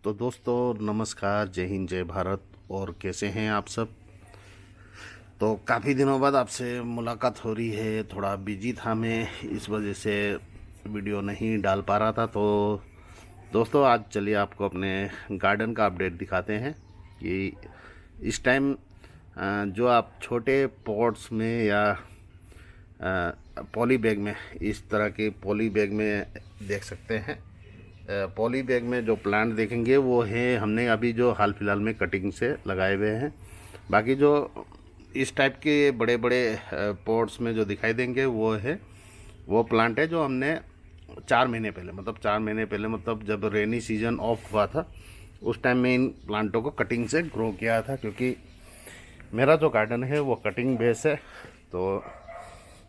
तो दोस्तों नमस्कार, जय हिंद, जय भारत। और कैसे हैं आप सब? तो काफ़ी दिनों बाद आपसे मुलाकात हो रही है। थोड़ा बिजी था मैं, इस वजह से वीडियो नहीं डाल पा रहा था। तो दोस्तों आज चलिए आपको अपने गार्डन का अपडेट दिखाते हैं कि इस टाइम जो आप छोटे पॉट्स में या पॉली बैग में, इस तरह के पॉली बैग में देख सकते हैं। पॉली बैग में जो प्लांट देखेंगे वो है हमने अभी जो हाल फिलहाल में कटिंग से लगाए हुए हैं। बाकी जो इस टाइप के बड़े बड़े पॉट्स में जो दिखाई देंगे वो प्लांट है जो हमने 4 महीने पहले, मतलब 4 महीने पहले, मतलब जब रेनी सीजन ऑफ हुआ था उस टाइम में इन प्लांटों को कटिंग से ग्रो किया था। क्योंकि मेरा जो गार्डन है वो कटिंग बेस है। तो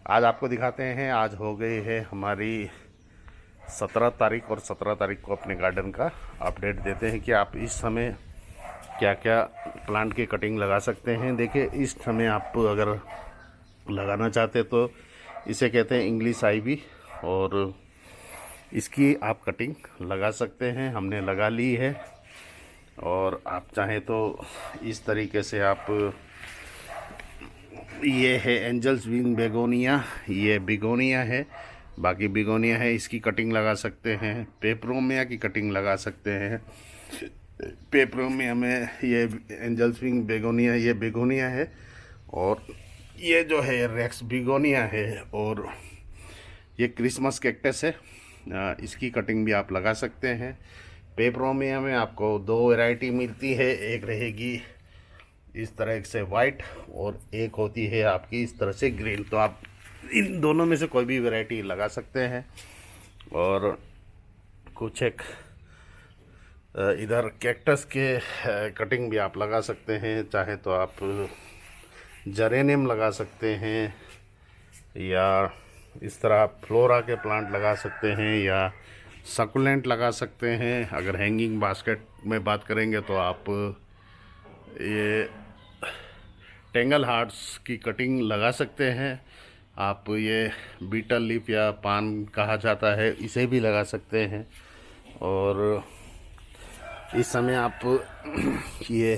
आज आपको दिखाते हैं। आज हो गई है हमारी 17 तारीख और 17 तारीख को अपने गार्डन का अपडेट देते हैं कि आप इस समय क्या क्या प्लांट की कटिंग लगा सकते हैं। देखिए, इस समय आप अगर लगाना चाहते तो इसे कहते हैं इंग्लिश आईवी, और इसकी आप कटिंग लगा सकते हैं। हमने लगा ली है। और आप चाहें तो इस तरीके से आप, ये है एंजल्स विंग बेगोनिया, ये बिगोनिया है, बाकी बिगोनिया है, इसकी कटिंग लगा सकते हैं। पेपरोमिया की कटिंग लगा सकते हैं। पेपरोमिया में ये एंजल्स विंग बेगोनिया, ये बेगोनिया है, और ये जो है रेक्स बिगोनिया है, और ये क्रिसमस कैक्टस है। इसकी कटिंग भी आप लगा सकते हैं। पेपरोमिया में आपको 2 वैरायटी मिलती है। एक रहेगी इस तरह से वाइट, और एक होती है आपकी इस तरह से ग्रीन। तो आप इन दोनों में से कोई भी वैरायटी लगा सकते हैं। और कुछ एक इधर कैक्टस के कटिंग भी आप लगा सकते हैं। चाहे तो आप जरेनियम लगा सकते हैं, या इस तरह आप फ्लोरा के प्लांट लगा सकते हैं, या सकुलेंट लगा सकते हैं। अगर हैंगिंग बास्केट में बात करेंगे तो आप ये टेंगल हार्ट्स की कटिंग लगा सकते हैं। आप ये बीटल लीफ या पान कहा जाता है, इसे भी लगा सकते हैं। और इस समय आप ये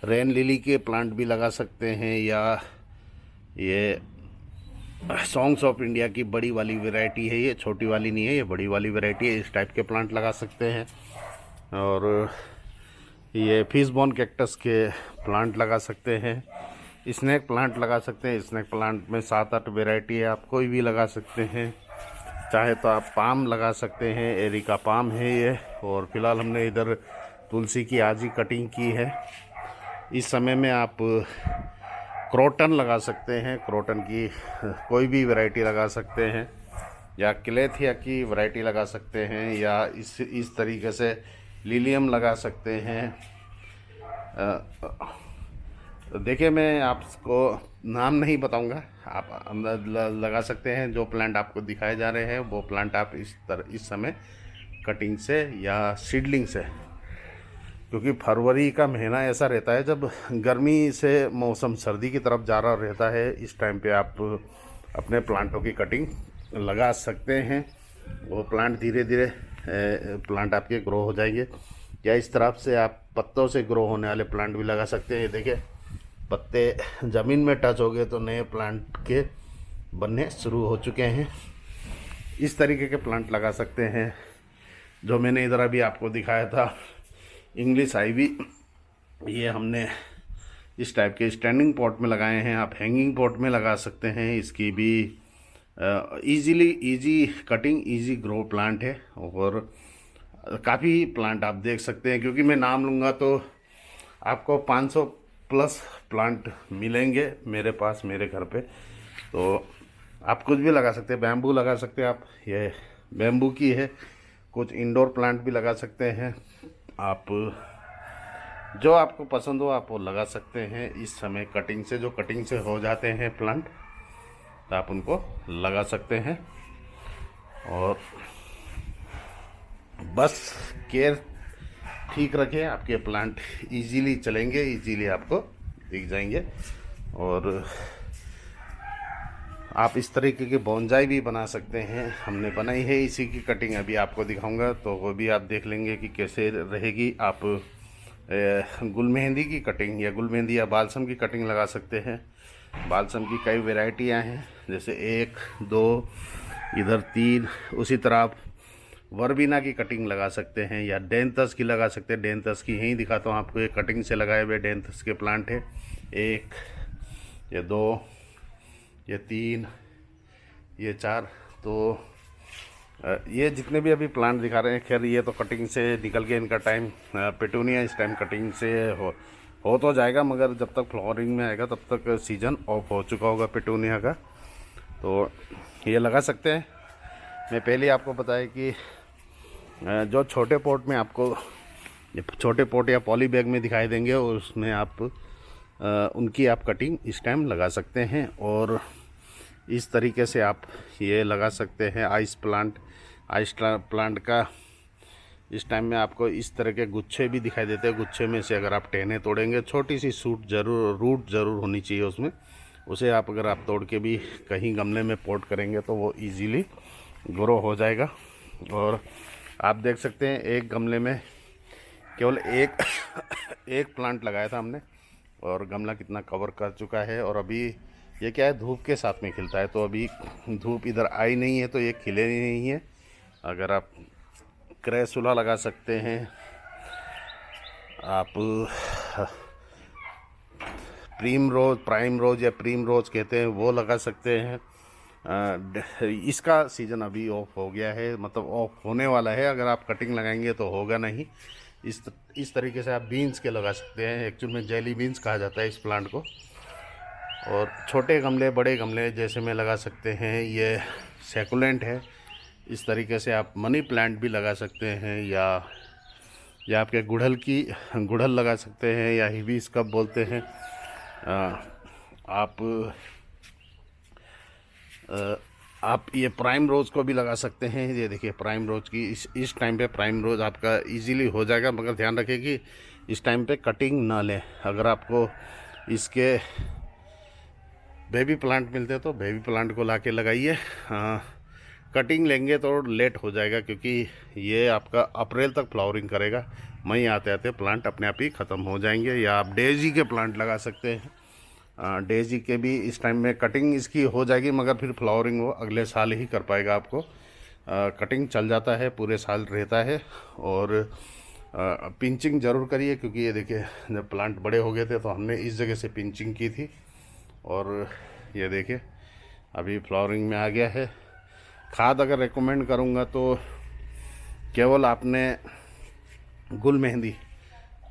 रेन लिली के प्लांट भी लगा सकते हैं, या ये सॉन्ग्स ऑफ इंडिया की बड़ी वाली वैरायटी है, ये छोटी वाली नहीं है, ये बड़ी वाली वैरायटी है। इस टाइप के प्लांट लगा सकते हैं। और ये फिश बोन कैक्टस के प्लांट लगा सकते हैं। स्नैक प्लांट लगा सकते हैं। स्नैक प्लांट में 7-8 वैरायटी है, आप कोई भी लगा सकते हैं। चाहे तो आप पाम लगा सकते हैं, एरिका पाम है ये। और फिलहाल हमने इधर तुलसी की आज ही कटिंग की है। इस समय में आप क्रोटन लगा सकते हैं। क्रोटन की कोई भी वैरायटी लगा सकते हैं, या क्लेथिया की वैरायटी लगा सकते हैं, या इस तरीके से लिलियम लगा सकते हैं। देखिए, मैं आपको नाम नहीं बताऊंगा, आप लगा सकते हैं। जो प्लांट आपको दिखाए जा रहे हैं वो प्लांट आप इस समय कटिंग से या सीडलिंग से, क्योंकि फरवरी का महीना ऐसा रहता है जब गर्मी से मौसम सर्दी की तरफ जा रहा रहता है। इस टाइम पे आप अपने प्लांटों की कटिंग लगा सकते हैं। वो प्लांट धीरे धीरे प्लांट आपके ग्रो हो जाएंगे। या इस तरफ से आप पत्तों से ग्रो होने वाले प्लांट भी लगा सकते हैं। देखिए, पत्ते ज़मीन में टच हो गए तो नए प्लांट के बनने शुरू हो चुके हैं। इस तरीके के प्लांट लगा सकते हैं। जो मैंने इधर अभी आपको दिखाया था इंग्लिश आईवी, ये हमने इस टाइप के स्टैंडिंग पॉट में लगाए हैं। आप हैंगिंग पॉट में लगा सकते हैं। इसकी भी easy cutting, easy grow plant है। और काफ़ी प्लांट आप देख सकते हैं, क्योंकि मैं नाम लूँगा तो आपको 500 प्लस प्लांट मिलेंगे मेरे पास, मेरे घर पे। तो आप कुछ भी लगा सकते हैं। बैम्बू लगा सकते हैं आप, ये बैम्बू की है। कुछ इंडोर प्लांट भी लगा सकते हैं। आप जो आपको पसंद हो आप वो लगा सकते हैं। इस समय कटिंग से हो जाते हैं प्लांट, तो आप उनको लगा सकते हैं। और बस केयर ठीक रखें, आपके प्लांट इजीली चलेंगे, इजीली आपको दिख जाएंगे। और आप इस तरीके की बोनजाई भी बना सकते हैं। हमने बनाई है इसी की कटिंग, अभी आपको दिखाऊंगा तो वो भी आप देख लेंगे कि कैसे रहेगी। आप गुल मेहंदी की कटिंग या गुल मेहंदी या बालसम की कटिंग लगा सकते हैं। बालसम की कई वैरायटियां हैं, जैसे 1 2 इधर 3। उसी तरह आप वर्बिना की कटिंग लगा सकते हैं या डेंथस की लगा सकते हैं। डेंथस की यहीं दिखाता हूँ आपको, एक कटिंग से लगाए हुए डेंथस के प्लांट है। 1 ये 2 ये 3 ये 4। तो ये जितने भी अभी प्लांट दिखा रहे हैं, खैर ये तो कटिंग से निकल के इनका टाइम, पेटूनिया इस टाइम कटिंग से हो तो जाएगा, मगर जब तक फ्लावरिंग में आएगा तब तक सीज़न ऑफ हो चुका होगा पेटूनिया का। तो ये लगा सकते हैं। मैं पहले ही आपको बताया कि जो छोटे पॉट में आपको छोटे पॉट या पॉली बैग में दिखाई देंगे, और उसमें आप उनकी आप कटिंग इस टाइम लगा सकते हैं। और इस तरीके से आप ये लगा सकते हैं। आइस प्लांट का इस टाइम में आपको इस तरह के गुच्छे भी दिखाई देते हैं। गुच्छे में से अगर आप टहने तोड़ेंगे, छोटी सी रूट ज़रूर होनी चाहिए उसमें, उसे आप अगर आप तोड़ के भी कहीं गमले में पोट करेंगे तो वो इजीली ग्रो हो जाएगा। और आप देख सकते हैं एक गमले में केवल एक प्लांट लगाया था हमने, और गमला कितना कवर कर चुका है। और अभी ये क्या है, धूप के साथ में खिलता है, तो अभी धूप इधर आई नहीं है तो ये खिले नहीं है। अगर आप क्रेसुला लगा सकते हैं, आप प्राइम रोज या प्रीम रोज कहते हैं, वो लगा सकते हैं। इसका सीज़न अभी ऑफ हो गया है, मतलब ऑफ होने वाला है। अगर आप कटिंग लगाएंगे तो होगा नहीं। इस तरीके से आप बीन्स के लगा सकते हैं। एक्चुअल में जेली बीन्स कहा जाता है इस प्लांट को। और छोटे गमले बड़े गमले जैसे में लगा सकते हैं। ये सैकुलेंट है। इस तरीके से आप मनी प्लांट भी लगा सकते हैं, या आपके गुड़हल लगा सकते हैं, या हिबिस्कस बोलते हैं। आप ये प्राइम रोज़ को भी लगा सकते हैं। ये देखिए प्राइम रोज़ की इस टाइम पे प्राइम रोज़ आपका इजीली हो जाएगा, मगर ध्यान रखिए कि इस टाइम पे कटिंग ना लें। अगर आपको इसके बेबी प्लांट मिलते हैं तो बेबी प्लांट को लाके लगाइए। कटिंग लेंगे तो लेट हो जाएगा, क्योंकि ये आपका अप्रैल तक फ्लावरिंग करेगा। मई आते आते प्लांट अपने आप ही ख़त्म हो जाएंगे। या आप डेजी के प्लांट लगा सकते हैं। डेजी के भी इस टाइम में कटिंग इसकी हो जाएगी, मगर फिर फ्लावरिंग वो अगले साल ही कर पाएगा। आपको कटिंग चल जाता है, पूरे साल रहता है। और पिंचिंग ज़रूर करिए, क्योंकि ये देखिए जब प्लांट बड़े हो गए थे तो हमने इस जगह से पिंचिंग की थी, और ये देखिए अभी फ्लावरिंग में आ गया है। खाद अगर रेकमेंड करूँगा तो केवल आपने गुल मेहंदी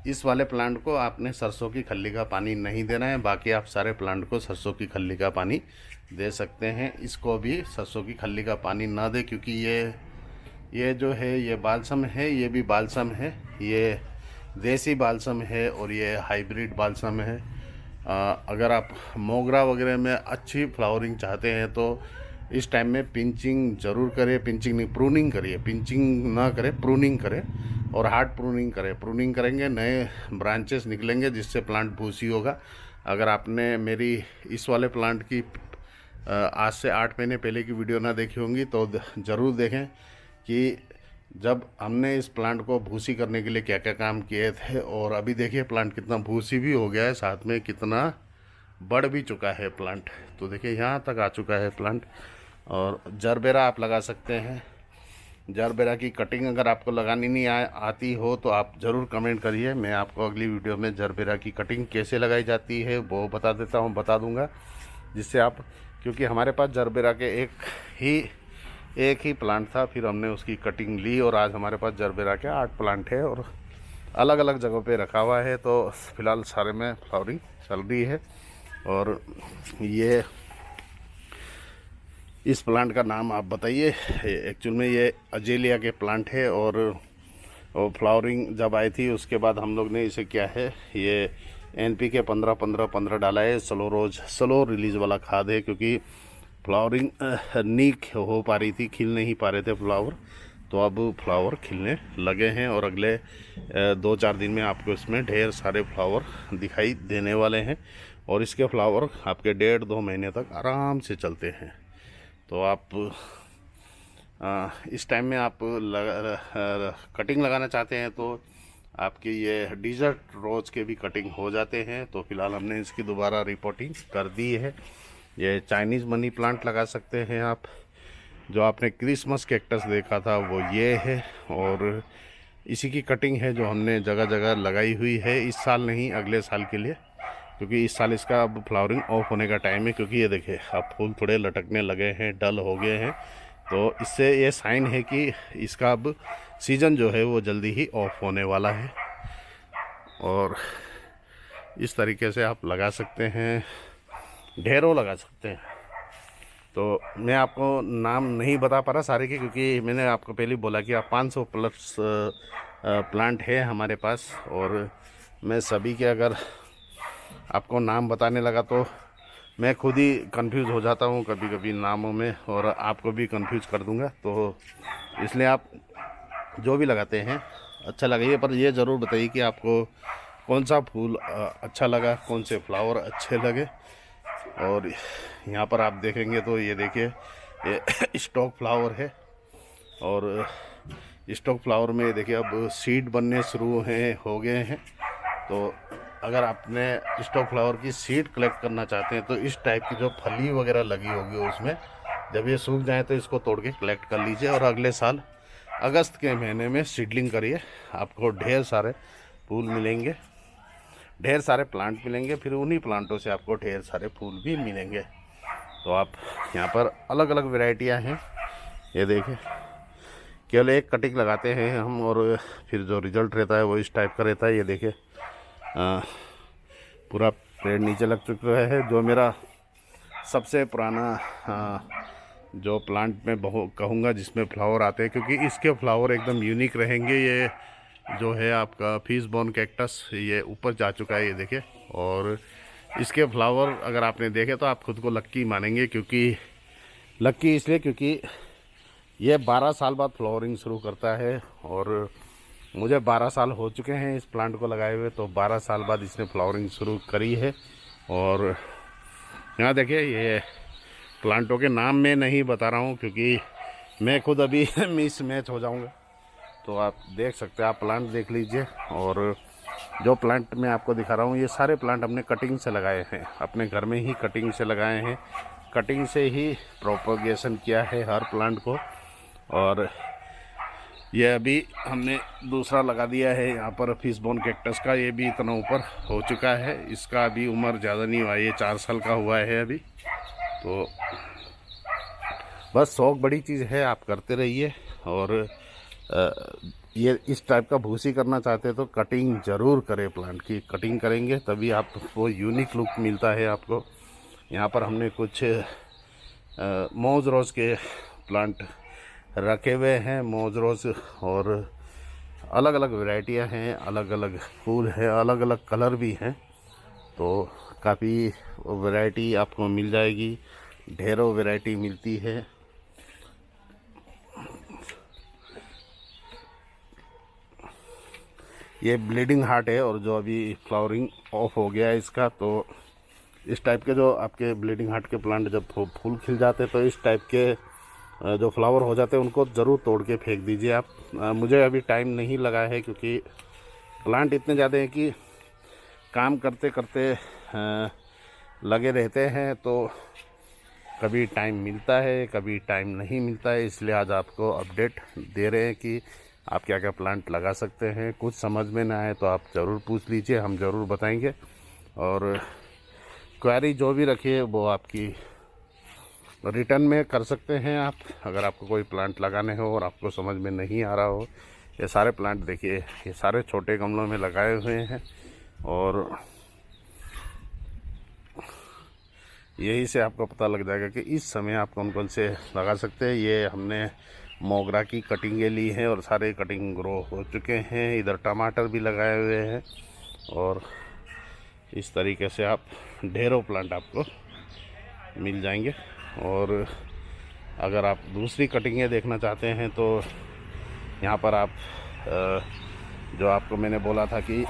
इस वाले प्लांट को आपने सरसों की खल्ली का पानी नहीं देना है। बाकी आप सारे प्लांट को सरसों की खल्ली का पानी दे सकते हैं। इसको भी सरसों की खल्ली का पानी ना दे, क्योंकि ये जो है ये बालसम है, ये भी बालसम है। ये देसी बालसम है और ये हाइब्रिड बालसम है। अगर आप मोगरा वगैरह में अच्छी फ्लावरिंग चाहते हैं तो इस टाइम में पिंचिंग ज़रूर करें। पिंचिंग नहीं, प्रूनिंग करिए। पिंचिंग ना करें, प्रूनिंग करें, और हार्ड प्रूनिंग करें। प्रूनिंग करेंगे नए ब्रांचेस निकलेंगे, जिससे प्लांट भूसी होगा। अगर आपने मेरी इस वाले प्लांट की आज से 8 महीने पहले की वीडियो ना देखी होंगी तो ज़रूर देखें कि जब हमने इस प्लांट को भूसी करने के लिए क्या क्या काम किए थे। और अभी देखिए प्लांट कितना भूसी भी हो गया है, साथ में कितना बढ़ भी चुका है प्लांट। तो देखिए यहाँ तक आ चुका है प्लांट। और जरबेरा आप लगा सकते हैं। जरबेरा की कटिंग अगर आपको लगानी नहीं आती हो तो आप ज़रूर कमेंट करिए। मैं आपको अगली वीडियो में जरबेरा की कटिंग कैसे लगाई जाती है वो बता दूंगा, जिससे आप, क्योंकि हमारे पास जरबेरा के एक ही प्लांट था, फिर हमने उसकी कटिंग ली, और आज हमारे पास जरबेरा के 8 प्लांट है और अलग अलग जगहों पे रखा हुआ है। तो फ़िलहाल सारे में फ्लावरिंग चल रही है। और ये इस प्लांट का नाम आप बताइए। एक्चुअल में ये अजेलिया के प्लांट है, और फ्लावरिंग जब आई थी उसके बाद हम लोग ने इसे क्या है, ये NPK 15-15-15 डाला है। स्लो रिलीज वाला खाद है, क्योंकि फ्लावरिंग नहीं हो पा रही थी, खिल नहीं पा रहे थे फ्लावर। तो अब फ्लावर खिलने लगे हैं, और अगले 2-4 दिन में आपको इसमें ढेर सारे फ्लावर दिखाई देने वाले हैं। और इसके फ्लावर आपके 1.5-2 महीने तक आराम से चलते हैं। तो आप इस टाइम में आप कटिंग लगाना चाहते हैं तो आपके ये डिज़र्ट रोज़ के भी कटिंग हो जाते हैं। तो फिलहाल हमने इसकी दोबारा रिपोर्टिंग कर दी है। ये चाइनीज़ मनी प्लांट लगा सकते हैं आप। जो आपने क्रिसमस कैक्टस देखा था वो ये है, और इसी की कटिंग है जो हमने जगह जगह लगाई हुई है, इस साल नहीं अगले साल के लिए, क्योंकि इस साल इसका अब फ्लावरिंग ऑफ होने का टाइम है। क्योंकि ये देखिए अब फूल थोड़े लटकने लगे हैं, डल हो गए हैं, तो इससे ये साइन है कि इसका अब सीज़न जो है वो जल्दी ही ऑफ होने वाला है। और इस तरीके से आप लगा सकते हैं, ढेरों लगा सकते हैं। तो मैं आपको नाम नहीं बता पा रहा सारे के, क्योंकि मैंने आपको पहले बोला कि आप 500 प्लस प्लांट है हमारे पास, और मैं सभी के अगर आपको नाम बताने लगा तो मैं खुद ही कंफ्यूज हो जाता हूँ कभी कभी नामों में, और आपको भी कंफ्यूज कर दूँगा। तो इसलिए आप जो भी लगाते हैं अच्छा लगाइए, पर ये ज़रूर बताइए कि आपको कौन सा फूल अच्छा लगा, कौन से फ्लावर अच्छे लगे। और यहाँ पर आप देखेंगे तो ये देखिए ये स्टॉक फ्लावर है, और स्टॉक फ्लावर में देखिए अब सीड बनने शुरू हो गए हैं। तो अगर आपने स्टॉक फ्लावर की सीड कलेक्ट करना चाहते हैं तो इस टाइप की जो फली वगैरह लगी होगी उसमें, जब ये सूख जाए तो इसको तोड़ के कलेक्ट कर लीजिए, और अगले साल अगस्त के महीने में सीडलिंग करिए। आपको ढेर सारे फूल मिलेंगे, ढेर सारे प्लांट मिलेंगे, फिर उन्हीं प्लांटों से आपको ढेर सारे फूल भी मिलेंगे। तो आप यहाँ पर अलग अलग वैरायटियाँ हैं, ये देखें। केवल एक कटिंग लगाते हैं हम, और फिर जो रिज़ल्ट रहता है वो इस टाइप का रहता है। ये देखिए पूरा पेड़ नीचे लग चुका है। जो मेरा सबसे पुराना जो प्लांट मैं कहूँगा जिसमें फ्लावर आते हैं, क्योंकि इसके फ्लावर एकदम यूनिक रहेंगे। ये जो है आपका फिश बोन कैक्टस, ये ऊपर जा चुका है, ये देखिए। और इसके फ्लावर अगर आपने देखे तो आप खुद को लक्की मानेंगे, क्योंकि लक्की इसलिए क्योंकि ये 12 साल बाद फ्लावरिंग शुरू करता है, और मुझे 12 साल हो चुके हैं इस प्लांट को लगाए हुए। तो 12 साल बाद इसने फ्लावरिंग शुरू करी है। और यहाँ देखिए ये प्लांटों के नाम मैं नहीं बता रहा हूँ, क्योंकि मैं खुद अभी मिस मैच हो जाऊँगा। तो आप देख सकते हैं, आप प्लांट देख लीजिए। और जो प्लांट मैं आपको दिखा रहा हूँ ये सारे प्लांट हमने कटिंग से लगाए हैं, अपने घर में ही कटिंग से लगाए हैं, कटिंग से ही प्रोपगेशन किया है हर प्लांट को। और ये अभी हमने दूसरा लगा दिया है यहाँ पर फिश बोन कैक्टस का, ये भी इतना ऊपर हो चुका है। इसका अभी उम्र ज़्यादा नहीं हुआ है, ये 4 साल का हुआ है अभी। तो बस शौक बड़ी चीज़ है, आप करते रहिए। और ये इस टाइप का भूसी करना चाहते हैं तो कटिंग ज़रूर करें, प्लांट की कटिंग करेंगे तभी आपको यूनिक लुक मिलता है आपको। यहाँ पर हमने कुछ मौज रोज़ के प्लांट रखे हुए हैं, मौज रोज़, और अलग अलग वैरायटियाँ हैं, अलग अलग फूल हैं, अलग अलग कलर भी हैं। तो काफ़ी वैरायटी आपको मिल जाएगी, ढेरों वैरायटी मिलती है। ये ब्लीडिंग हार्ट है, और जो अभी फ्लावरिंग ऑफ हो गया है इसका। तो इस टाइप के जो आपके ब्लीडिंग हार्ट के प्लांट जब फूल खिल जाते हैं तो इस टाइप के जो फ्लावर हो जाते हैं उनको ज़रूर तोड़ के फेंक दीजिए आप। मुझे अभी टाइम नहीं लगा है, क्योंकि प्लांट इतने ज़्यादा हैं कि काम करते करते लगे रहते हैं। तो कभी टाइम मिलता है, कभी टाइम नहीं मिलता है, इसलिए आज आपको अपडेट दे रहे हैं कि आप क्या क्या प्लांट लगा सकते हैं। कुछ समझ में ना आए तो आप ज़रूर पूछ लीजिए, हम ज़रूर बताएंगे। और क्वेरी जो भी रखिए वो आपकी रिटर्न में कर सकते हैं आप, अगर आपको कोई प्लांट लगाने हो और आपको समझ में नहीं आ रहा हो। ये सारे प्लांट देखिए, ये सारे छोटे गमलों में लगाए हुए हैं, और यही से आपको पता लग जाएगा कि इस समय आप कौन कौन से लगा सकते हैं। ये हमने मोगरा की कटिंगें ली हैं और सारे कटिंग ग्रो हो चुके हैं। इधर टमाटर भी लगाए हुए हैं, और इस तरीके से आप ढेरों प्लांट आपको मिल जाएंगे। और अगर आप दूसरी कटिंगें देखना चाहते हैं तो यहाँ पर आप जो आपको मैंने बोला था कि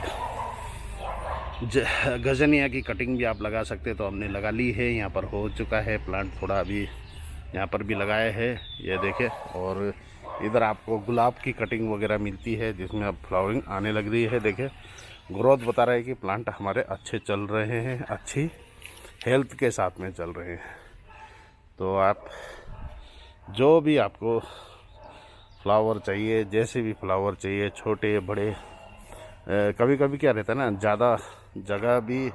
गजनिया की कटिंग भी आप लगा सकते, तो हमने लगा ली है। यहाँ पर हो चुका है प्लांट, थोड़ा अभी यहाँ पर भी लगाया है, ये देखे। और इधर आपको गुलाब की कटिंग वगैरह मिलती है जिसमें अब फ्लावरिंग आने लग रही है। देखे ग्रोथ बता रहा है कि प्लांट हमारे अच्छे चल रहे हैं, अच्छी हेल्थ के साथ में चल रहे हैं। तो आप जो भी आपको फ्लावर चाहिए, जैसे भी फ्लावर चाहिए, छोटे बड़े, कभी कभी क्या रहता है ना, ज़्यादा जगह भी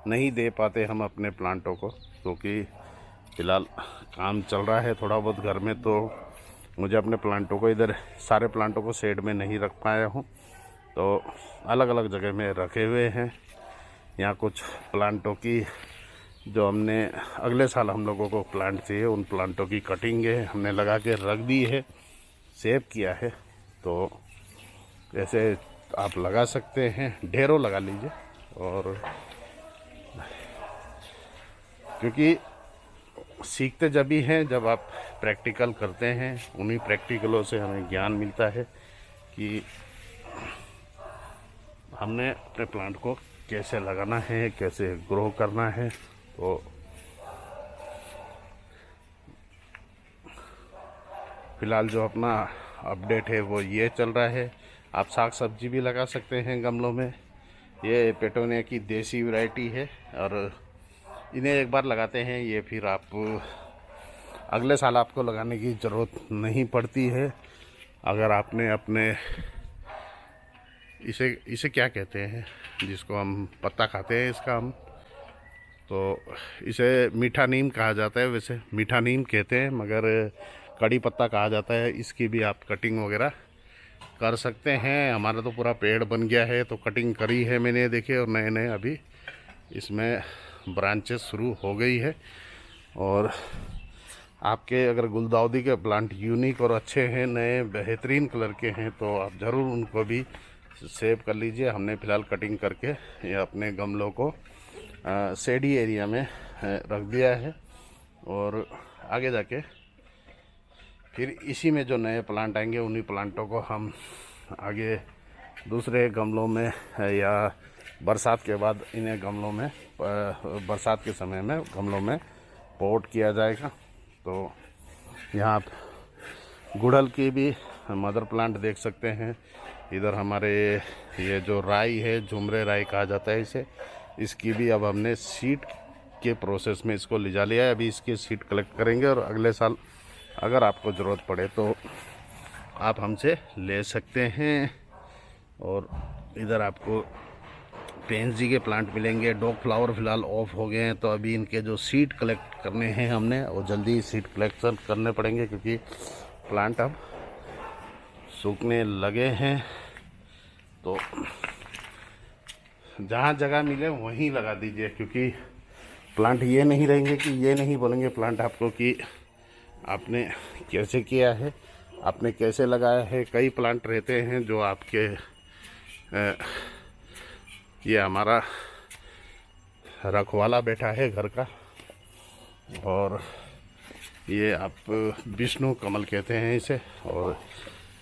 नहीं दे पाते हम अपने प्लांटों को, क्योंकि फ़िलहाल काम चल रहा है थोड़ा बहुत घर में, तो मुझे अपने प्लांटों को इधर सारे प्लांटों को शेड में नहीं रख पाया हूँ, तो अलग अलग जगह में रखे हुए हैं। यहाँ कुछ प्लांटों की जो हमने अगले साल हम लोगों को प्लांट चाहिए, उन प्लांटों की कटिंग है हमने लगा के रख दी है, सेव किया है। तो ऐसे आप लगा सकते हैं, ढेरों लगा लीजिए। और क्योंकि सीखते जब भी हैं जब आप प्रैक्टिकल करते हैं, उन्हीं प्रैक्टिकलों से हमें ज्ञान मिलता है कि हमने अपने प्लांट को कैसे लगाना है, कैसे ग्रो करना है। तो फिलहाल जो अपना अपडेट है वो ये चल रहा है। आप साग सब्जी भी लगा सकते हैं गमलों में। ये पेटोनिया की देसी वैरायटी है, और इन्हें एक बार लगाते हैं, ये फिर आप अगले साल आपको लगाने की ज़रूरत नहीं पड़ती है। अगर आपने अपने इसे क्या कहते हैं जिसको हम पत्ता खाते हैं इसका, हम तो इसे मीठा नीम कहा जाता है, वैसे मीठा नीम कहते हैं, मगर कड़ी पत्ता कहा जाता है। इसकी भी आप कटिंग वगैरह कर सकते हैं। हमारा तो पूरा पेड़ बन गया है, तो कटिंग करी है मैंने, देखे। और नए नए अभी इसमें ब्रांचेस शुरू हो गई है। और आपके अगर गुलदाउदी के प्लांट यूनिक और अच्छे हैं, नए बेहतरीन कलर के हैं, तो आप ज़रूर उनको भी सेव कर लीजिए। हमने फ़िलहाल कटिंग करके ये अपने गमलों को शेडी एरिया में रख दिया है, और आगे जाके फिर इसी में जो नए प्लांट आएंगे उन्हीं प्लांटों को हम आगे दूसरे गमलों में या बरसात के बाद इन्हें गमलों में, बरसात के समय में गमलों में पोट किया जाएगा। तो यहाँ आप गुड़हल की भी मदर प्लांट देख सकते हैं। इधर हमारे ये जो राई है, झुमरे राई कहा जाता है इसे, इसकी भी अब हमने सीड के प्रोसेस में इसको ले जा लिया है। अभी इसके सीड कलेक्ट करेंगे, और अगले साल अगर आपको ज़रूरत पड़े तो आप हमसे ले सकते हैं। और इधर आपको पेंजी के प्लांट मिलेंगे। डॉग फ्लावर फ़िलहाल ऑफ हो गए हैं, तो अभी इनके जो सीड कलेक्ट करने हैं हमने, वो जल्दी सीड कलेक्शन करने पड़ेंगे, क्योंकि प्लांट अब सूखने लगे हैं। तो जहाँ जगह मिले वहीं लगा दीजिए, क्योंकि प्लांट ये नहीं रहेंगे कि ये नहीं बोलेंगे प्लांट आपको कि आपने कैसे किया है, आपने कैसे लगाया है। कई प्लांट रहते हैं जो आपके ये हमारा रखवाला बैठा है घर का, और ये आप विष्णु कमल कहते हैं इसे। और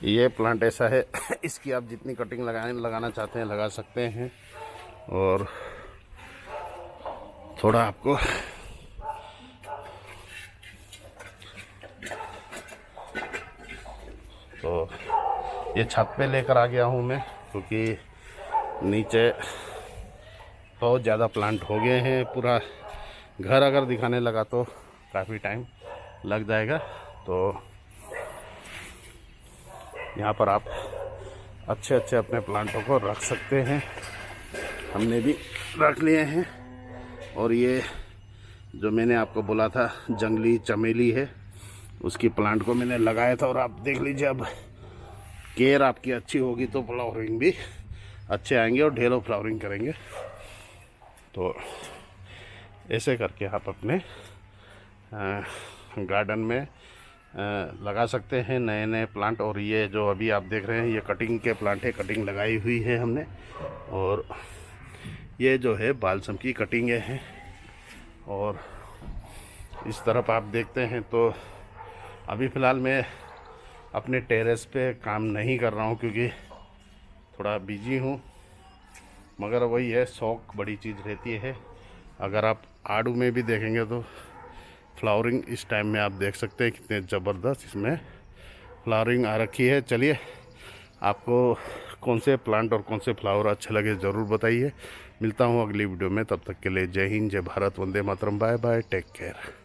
ये प्लांट ऐसा है इसकी आप जितनी कटिंग लगाना चाहते हैं लगा सकते हैं। और थोड़ा आपको तो ये छत पे लेकर आ गया हूँ मैं, क्योंकि नीचे बहुत ज़्यादा प्लांट हो गए हैं। पूरा घर अगर दिखाने लगा तो काफ़ी टाइम लग जाएगा। तो यहाँ पर आप अच्छे अच्छे अपने प्लांटों को रख सकते हैं। हमने भी रख लिए हैं। और ये जो मैंने आपको बोला था जंगली चमेली है, उसकी प्लांट को मैंने लगाया था, और आप देख लीजिए अब केयर आपकी अच्छी होगी तो फ्लावरिंग भी अच्छे आएंगे और ढेरों फ्लावरिंग करेंगे। तो ऐसे करके आप अपने गार्डन में लगा सकते हैं नए नए प्लांट। और ये जो अभी आप देख रहे हैं ये कटिंग के प्लांट है, कटिंग लगाई हुई है हमने। और ये जो है बालसम की कटिंग है। और इस तरफ आप देखते हैं तो अभी फ़िलहाल मैं अपने टेरेस पे काम नहीं कर रहा हूँ, क्योंकि थोड़ा बिजी हूँ। मगर वही है, शौक बड़ी चीज़ रहती है। अगर आप आड़ू में भी देखेंगे तो फ्लावरिंग इस टाइम में आप देख सकते हैं कितने ज़बरदस्त इसमें फ्लावरिंग आ रखी है। चलिए, आपको कौन से प्लांट और कौन से फ्लावर अच्छे लगे ज़रूर बताइए। मिलता हूँ अगली वीडियो में, तब तक के लिए जय हिंद, जय Bharat, Vande Mataram, bye bye, take care.